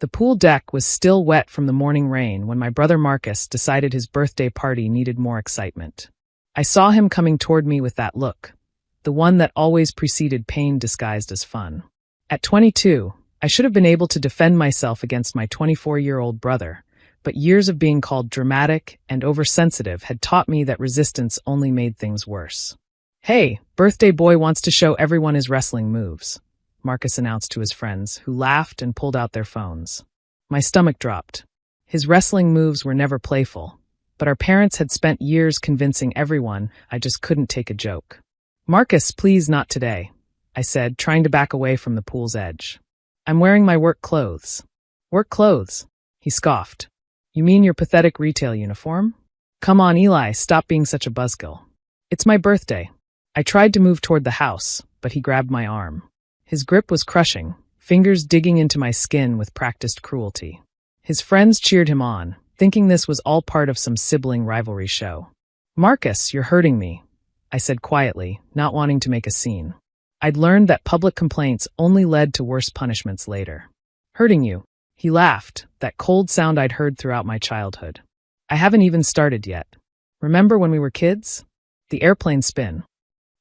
The pool deck was still wet from the morning rain when my brother Marcus decided his birthday party needed more excitement. I saw him coming toward me with that look, the one that always preceded pain disguised as fun. At 22, I should have been able to defend myself against my 24-year-old brother, but years of being called dramatic and oversensitive had taught me that resistance only made things worse. "Hey, birthday boy wants to show everyone his wrestling moves," Marcus announced to his friends, who laughed and pulled out their phones. My stomach dropped. His wrestling moves were never playful, but our parents had spent years convincing everyone I just couldn't take a joke. "Marcus, please not today," I said, trying to back away from the pool's edge. "I'm wearing my work clothes." "Work clothes?" He scoffed. "You mean your pathetic retail uniform? Come on, Eli, stop being such a buzzkill. It's my birthday." I tried to move toward the house, but he grabbed my arm. His grip was crushing, fingers digging into my skin with practiced cruelty. His friends cheered him on, thinking this was all part of some sibling rivalry show. "Marcus, you're hurting me," I said quietly, not wanting to make a scene. I'd learned that public complaints only led to worse punishments later. "Hurting you?" He laughed, that cold sound I'd heard throughout my childhood. "I haven't even started yet. Remember when we were kids? The airplane spin."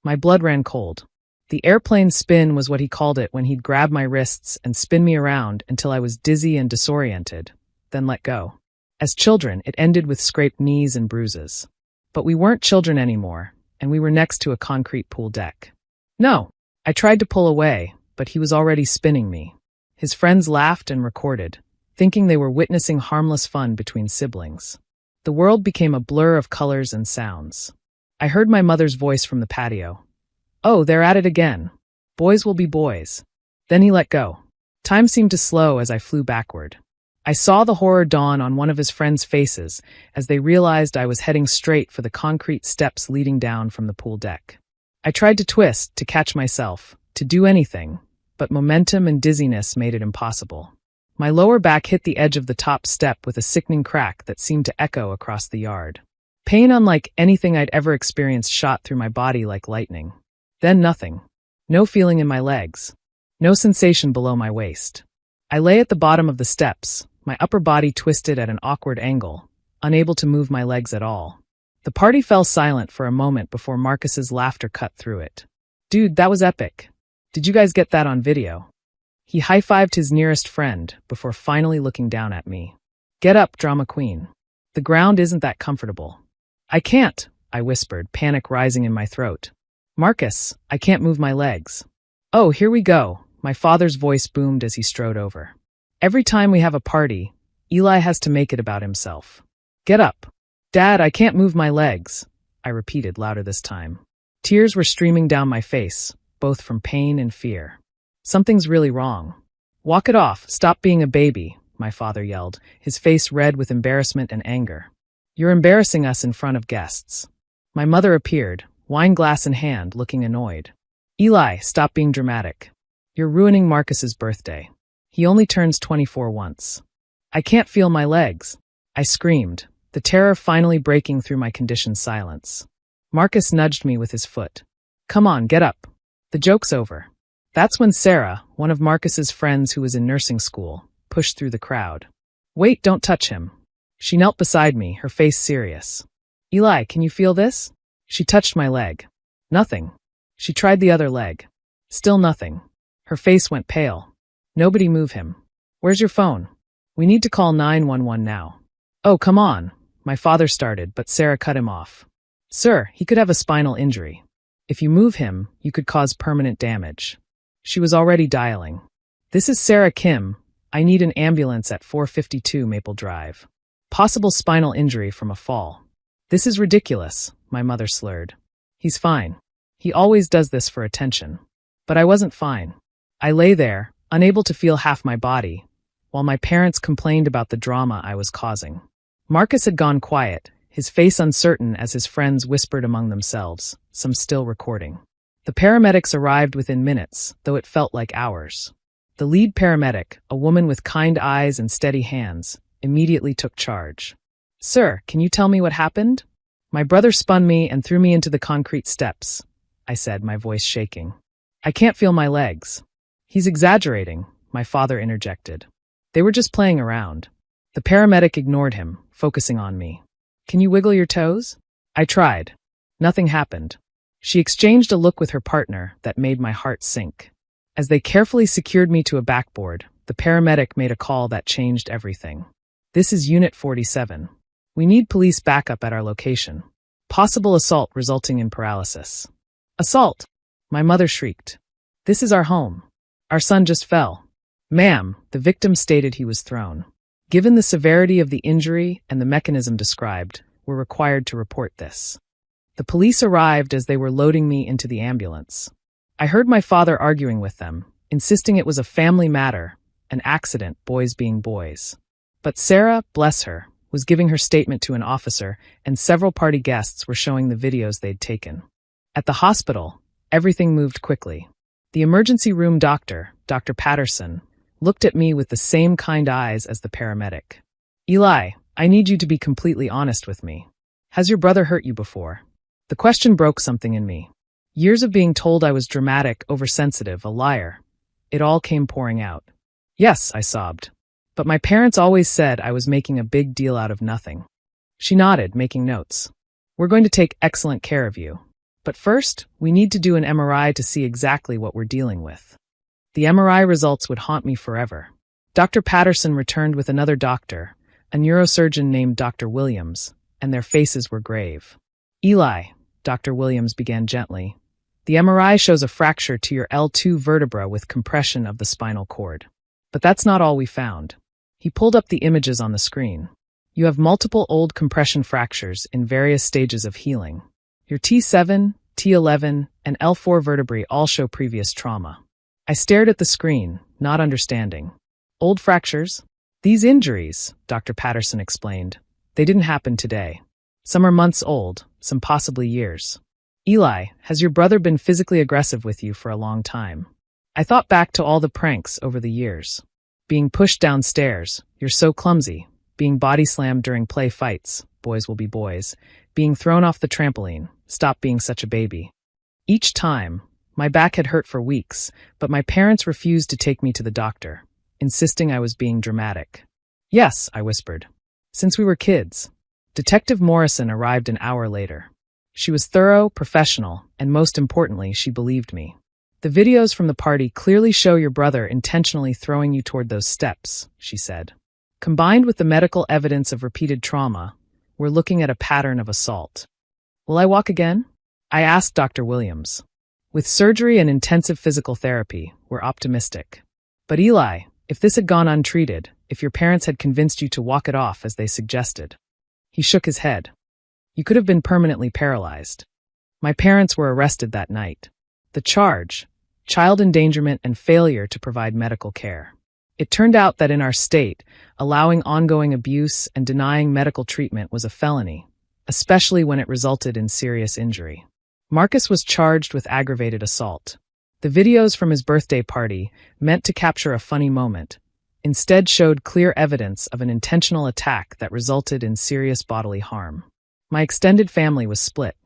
My blood ran cold. The airplane spin was what he called it when he'd grab my wrists and spin me around until I was dizzy and disoriented, then let go. As children, it ended with scraped knees and bruises. But we weren't children anymore, and we were next to a concrete pool deck. "No." I tried to pull away, but he was already spinning me. His friends laughed and recorded, thinking they were witnessing harmless fun between siblings. The world became a blur of colors and sounds. I heard my mother's voice from the patio. "Oh, they're at it again. Boys will be boys." Then he let go. Time seemed to slow as I flew backward. I saw the horror dawn on one of his friends' faces as they realized I was heading straight for the concrete steps leading down from the pool deck. I tried to twist, to catch myself, to do anything, but momentum and dizziness made it impossible. My lower back hit the edge of the top step with a sickening crack that seemed to echo across the yard. Pain unlike anything I'd ever experienced shot through my body like lightning. Then nothing. No feeling in my legs. No sensation below my waist. I lay at the bottom of the steps, my upper body twisted at an awkward angle, unable to move my legs at all. The party fell silent for a moment before Marcus's laughter cut through it. "Dude, that was epic. Did you guys get that on video?" He high-fived his nearest friend before finally looking down at me. "Get up, drama queen. The ground isn't that comfortable." "I can't," I whispered, panic rising in my throat. "Marcus, I can't move my legs." "Oh, here we go," my father's voice boomed as he strode over. "Every time we have a party, Eli has to make it about himself. Get up." "Dad, I can't move my legs," I repeated louder this time. Tears were streaming down my face, both from pain and fear. "Something's really wrong." "Walk it off, stop being a baby," my father yelled, his face red with embarrassment and anger. "You're embarrassing us in front of guests." My mother appeared, wine glass in hand, looking annoyed. "Eli, stop being dramatic. You're ruining Marcus's birthday. He only turns 24 once." "I can't feel my legs," I screamed, the terror finally breaking through my conditioned silence. Marcus nudged me with his foot. "Come on, get up. The joke's over." That's when Sarah, one of Marcus's friends who was in nursing school, pushed through the crowd. "Wait, don't touch him." She knelt beside me, her face serious. "Eli, can you feel this?" She touched my leg. "Nothing." She tried the other leg. Still nothing. Her face went pale. "Nobody move him." "Where's your phone? We need to call 911 now." "Oh, come on," my father started, but Sarah cut him off. "Sir, he could have a spinal injury. If you move him, you could cause permanent damage." She was already dialing. "This is Sarah Kim. I need an ambulance at 452 Maple Drive. Possible spinal injury from a fall." "This is ridiculous," my mother slurred. "He's fine. He always does this for attention." But I wasn't fine. I lay there, unable to feel half my body, while my parents complained about the drama I was causing. Marcus had gone quiet, his face uncertain as his friends whispered among themselves, some still recording. The paramedics arrived within minutes, though it felt like hours. The lead paramedic, a woman with kind eyes and steady hands, immediately took charge. "Sir, can you tell me what happened?" "My brother spun me and threw me into the concrete steps," I said, my voice shaking. "I can't feel my legs." "He's exaggerating," my father interjected. They were just playing around. The paramedic ignored him, focusing on me. Can you wiggle your toes? I tried. Nothing happened. She exchanged a look with her partner that made my heart sink. As they carefully secured me to a backboard, the paramedic made a call that changed everything. This is Unit 47. We need police backup at our location. Possible assault resulting in paralysis. Assault! My mother shrieked. This is our home. Our son just fell. Ma'am, the victim stated he was thrown. Given the severity of the injury and the mechanism described, we're required to report this. The police arrived as they were loading me into the ambulance. I heard my father arguing with them, insisting it was a family matter, an accident, boys being boys. But Sarah, bless her, was giving her statement to an officer, and several party guests were showing the videos they'd taken. At the hospital, everything moved quickly. The emergency room doctor, Dr. Patterson, looked at me with the same kind eyes as the paramedic. Eli, I need you to be completely honest with me. Has your brother hurt you before? The question broke something in me. Years of being told I was dramatic, oversensitive, a liar. It all came pouring out. Yes, I sobbed. But my parents always said I was making a big deal out of nothing. She nodded, making notes. We're going to take excellent care of you. But first, we need to do an MRI to see exactly what we're dealing with. The MRI results would haunt me forever. Dr. Patterson returned with another doctor, a neurosurgeon named Dr. Williams, and their faces were grave. Eli, Dr. Williams began gently, the MRI shows a fracture to your L2 vertebra with compression of the spinal cord. But that's not all we found. He pulled up the images on the screen. You have multiple old compression fractures in various stages of healing. Your T7, T11, and L4 vertebrae all show previous trauma. I stared at the screen, not understanding. Old fractures? These injuries, Dr. Patterson explained, they didn't happen today. Some are months old, some possibly years. Eli, has your brother been physically aggressive with you for a long time? I thought back to all the pranks over the years. Being pushed downstairs, you're so clumsy. Being body slammed during play fights, boys will be boys. Being thrown off the trampoline, stop being such a baby. Each time, my back had hurt for weeks, but my parents refused to take me to the doctor, insisting I was being dramatic. Yes, I whispered. Since we were kids. Detective Morrison arrived an hour later. She was thorough, professional, and most importantly, she believed me. The videos from the party clearly show your brother intentionally throwing you toward those steps, she said. Combined with the medical evidence of repeated trauma, we're looking at a pattern of assault. Will I walk again? I asked Dr. Williams. With surgery and intensive physical therapy, we're optimistic. But Eli, if this had gone untreated, if your parents had convinced you to walk it off as they suggested. He shook his head. You could have been permanently paralyzed. My parents were arrested that night. The charge, child endangerment and failure to provide medical care. It turned out that in our state, allowing ongoing abuse and denying medical treatment was a felony, especially when it resulted in serious injury. Marcus was charged with aggravated assault. The videos from his birthday party, meant to capture a funny moment, instead showed clear evidence of an intentional attack that resulted in serious bodily harm. My extended family was split.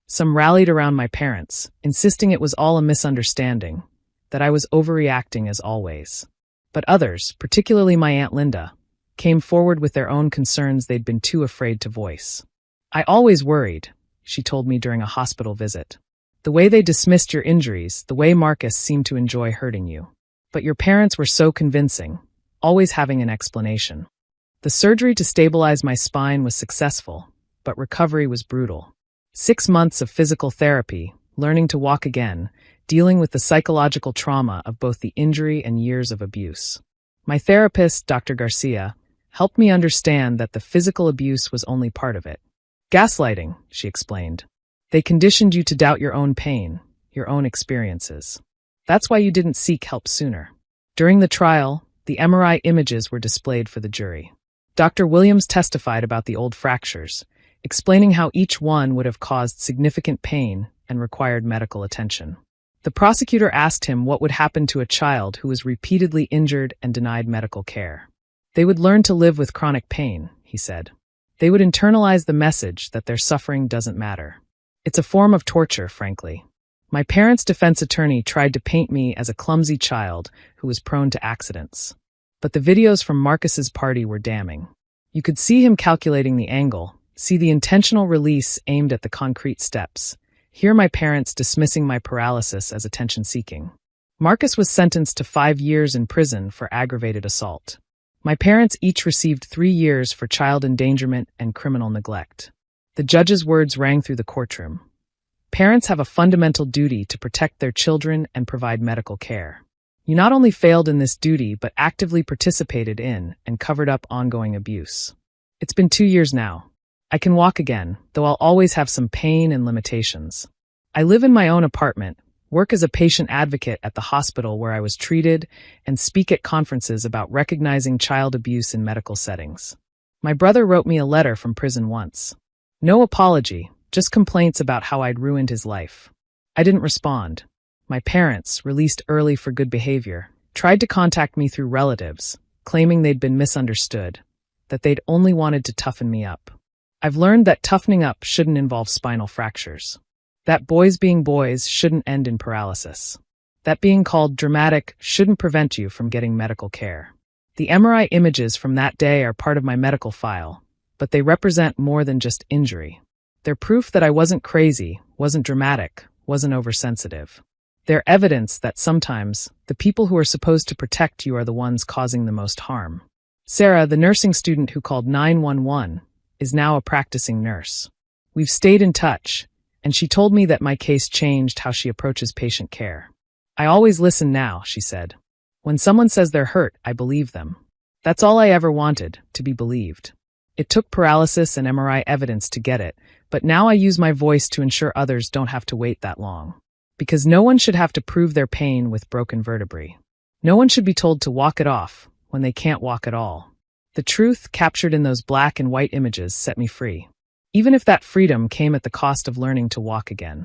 Some rallied around my parents, insisting it was all a misunderstanding, that I was overreacting as always. But others, particularly my Aunt Linda, came forward with their own concerns they'd been too afraid to voice. I always worried, she told me during a hospital visit. The way they dismissed your injuries, the way Marcus seemed to enjoy hurting you. But your parents were so convincing, always having an explanation. The surgery to stabilize my spine was successful, but recovery was brutal. 6 months of physical therapy, learning to walk again, dealing with the psychological trauma of both the injury and years of abuse. My therapist, Dr. Garcia, helped me understand that the physical abuse was only part of it. Gaslighting, she explained. They conditioned you to doubt your own pain, your own experiences. That's why you didn't seek help sooner. During the trial, the MRI images were displayed for the jury. Dr. Williams testified about the old fractures, explaining how each one would have caused significant pain and required medical attention. The prosecutor asked him what would happen to a child who was repeatedly injured and denied medical care. They would learn to live with chronic pain, he said. They would internalize the message that their suffering doesn't matter. It's a form of torture, frankly. My parents' defense attorney tried to paint me as a clumsy child who was prone to accidents. But the videos from Marcus's party were damning. You could see him calculating the angle, see the intentional release aimed at the concrete steps, hear my parents dismissing my paralysis as attention-seeking. Marcus was sentenced to 5 years in prison for aggravated assault. My parents each received 3 years for child endangerment and criminal neglect. The judge's words rang through the courtroom. Parents have a fundamental duty to protect their children and provide medical care. You not only failed in this duty, but actively participated in and covered up ongoing abuse. It's been 2 years now. I can walk again, though I'll always have some pain and limitations. I live in my own apartment, work as a patient advocate at the hospital where I was treated, and speak at conferences about recognizing child abuse in medical settings. My brother wrote me a letter from prison once. No apology, just complaints about how I'd ruined his life. I didn't respond. My parents, released early for good behavior, tried to contact me through relatives, claiming they'd been misunderstood, that they'd only wanted to toughen me up. I've learned that toughening up shouldn't involve spinal fractures. That boys being boys shouldn't end in paralysis. That being called dramatic shouldn't prevent you from getting medical care. The MRI images from that day are part of my medical file, but they represent more than just injury. They're proof that I wasn't crazy, wasn't dramatic, wasn't oversensitive. They're evidence that sometimes the people who are supposed to protect you are the ones causing the most harm. Sarah, the nursing student who called 911, is now a practicing nurse. We've stayed in touch, and she told me that my case changed how she approaches patient care. I always listen now, she said. When someone says they're hurt, I believe them. That's all I ever wanted, to be believed. It took paralysis and MRI evidence to get it, but now I use my voice to ensure others don't have to wait that long. Because no one should have to prove their pain with broken vertebrae. No one should be told to walk it off when they can't walk at all. The truth captured in those black and white images set me free. Even if that freedom came at the cost of learning to walk again.